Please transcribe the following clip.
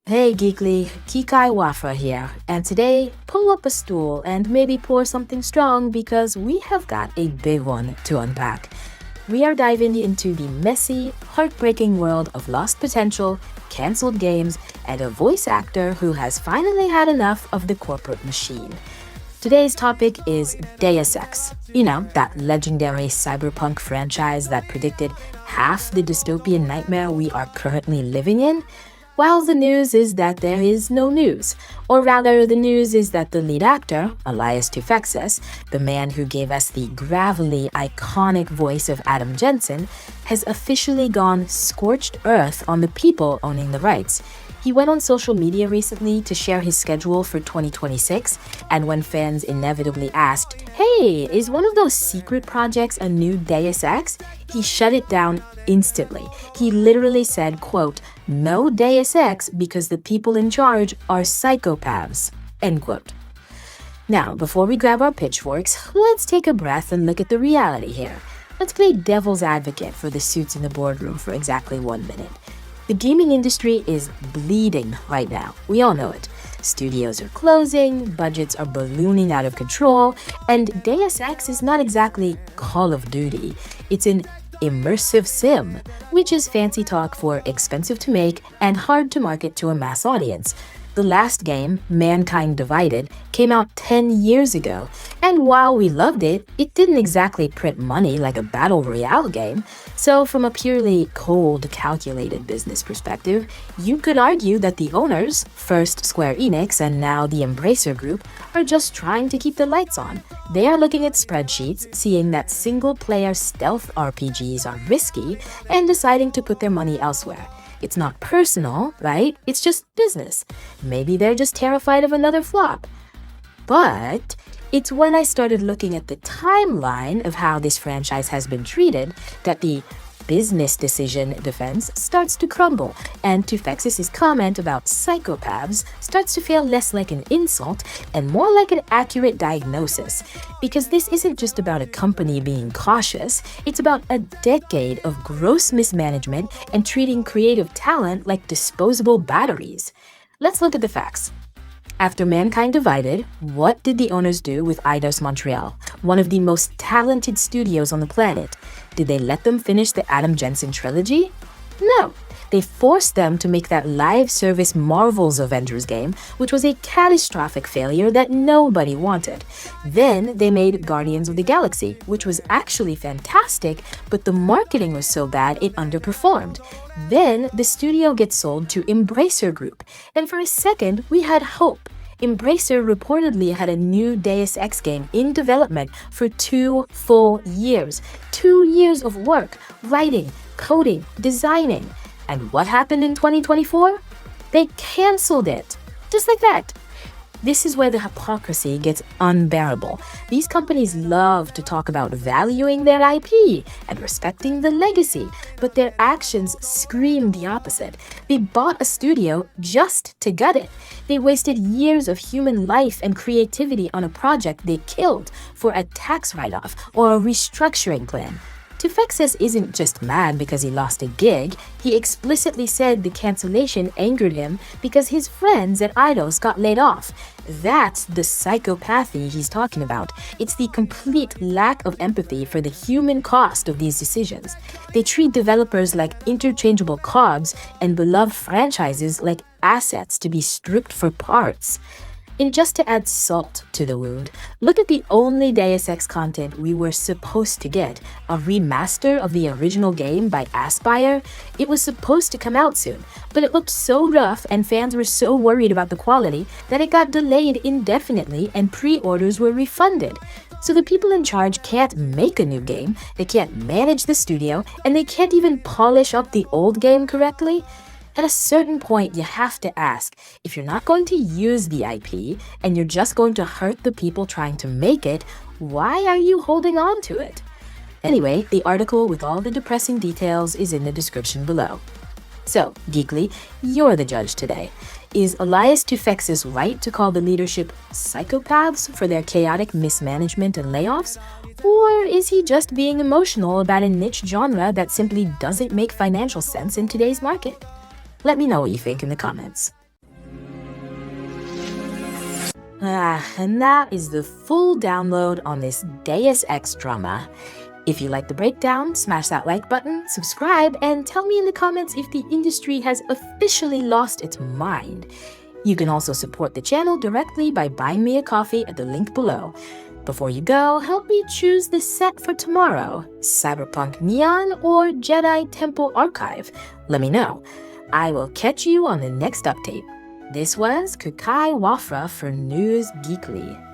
Hey Geekly, Kikai Wafra here, and today, pull up a stool and maybe pour something strong because we have got a big one to unpack. We are diving into the messy, heartbreaking world of lost potential, cancelled games, and a voice actor who has finally had enough of the corporate machine. Today's topic is Deus Ex. You know, that legendary cyberpunk franchise that predicted half the dystopian nightmare we are currently living in. Well, the news is that there is no news. Or rather, the news is that the lead actor, Eidos Toufexis, the man who gave us the gravelly, iconic voice of Adam Jensen, has officially gone scorched earth on the people owning the rights. He went on social media recently to share his schedule for 2026, and when fans inevitably asked, "Hey, is one of those secret projects a new Deus Ex?" he shut it down instantly. He literally said, quote, "No Deus Ex because the people in charge are psychopaths," end quote. Now, before we grab our pitchforks, let's take a breath and look at the reality here. Let's play devil's advocate for the suits in the boardroom for exactly 1 minute. The gaming industry is bleeding right now. We all know it. Studios are closing, budgets are ballooning out of control, and Deus Ex is not exactly Call of Duty. It's an immersive sim, which is fancy talk for expensive to make and hard to market to a mass audience. The last game, Mankind Divided, came out 10 years ago, and while we loved it, it didn't exactly print money like a battle royale game. So from a purely cold, calculated business perspective, you could argue that the owners, first Square Enix and now the Embracer Group, are just trying to keep the lights on. They are looking at spreadsheets, seeing that single-player stealth RPGs are risky, and deciding to put their money elsewhere. It's not personal, right? It's just business. Maybe they're just terrified of another flop. But it's when I started looking at the timeline of how this franchise has been treated that the business decision defense starts to crumble, and Toufexis' comment about psychopaths starts to feel less like an insult and more like an accurate diagnosis. Because this isn't just about a company being cautious, it's about a decade of gross mismanagement and treating creative talent like disposable batteries. Let's look at the facts. After Mankind Divided, what did the owners do with Eidos Montreal, one of the most talented studios on the planet? Did they let them finish the Adam Jensen trilogy? No. They forced them to make that live service Marvel's Avengers game, which was a catastrophic failure that nobody wanted. Then they made Guardians of the Galaxy, which was actually fantastic, but the marketing was so bad it underperformed. Then the studio gets sold to Embracer Group, and for a second we had hope. Embracer reportedly had a new Deus Ex game in development for 2 full years. 2 years of work, writing, coding, designing. And what happened in 2024? They canceled it. Just like that. This is where the hypocrisy gets unbearable. These companies love to talk about valuing their IP and respecting the legacy, but their actions scream the opposite. They bought a studio just to gut it. They wasted years of human life and creativity on a project they killed for a tax write-off or a restructuring plan. Toufexis isn't just mad because he lost a gig, he explicitly said the cancellation angered him because his friends at Eidos got laid off. That's the psychopathy he's talking about. It's the complete lack of empathy for the human cost of these decisions. They treat developers like interchangeable cogs and beloved franchises like assets to be stripped for parts. And just to add salt to the wound, look at the only Deus Ex content we were supposed to get, a remaster of the original game by Aspyr. It was supposed to come out soon, but it looked so rough and fans were so worried about the quality that it got delayed indefinitely and pre-orders were refunded. So the people in charge can't make a new game, they can't manage the studio, and they can't even polish up the old game correctly. At a certain point, you have to ask, if you're not going to use the IP and you're just going to hurt the people trying to make it, why are you holding on to it? Anyway, the article with all the depressing details is in the description below. So, Geekly, you're the judge today. Is Eidos Toufexis right to call the leadership psychopaths for their chaotic mismanagement and layoffs? Or is he just being emotional about a niche genre that simply doesn't make financial sense in today's market? Let me know what you think in the comments. And that is the full download on this Deus Ex drama. If you like the breakdown, smash that like button, subscribe, and tell me in the comments if the industry has officially lost its mind. You can also support the channel directly by buying me a coffee at the link below. Before you go, help me choose the set for tomorrow, Cyberpunk Neon or Jedi Temple Archive. Let me know. I will catch you on the next update. This was Kikai Wafra for NewsGeekly.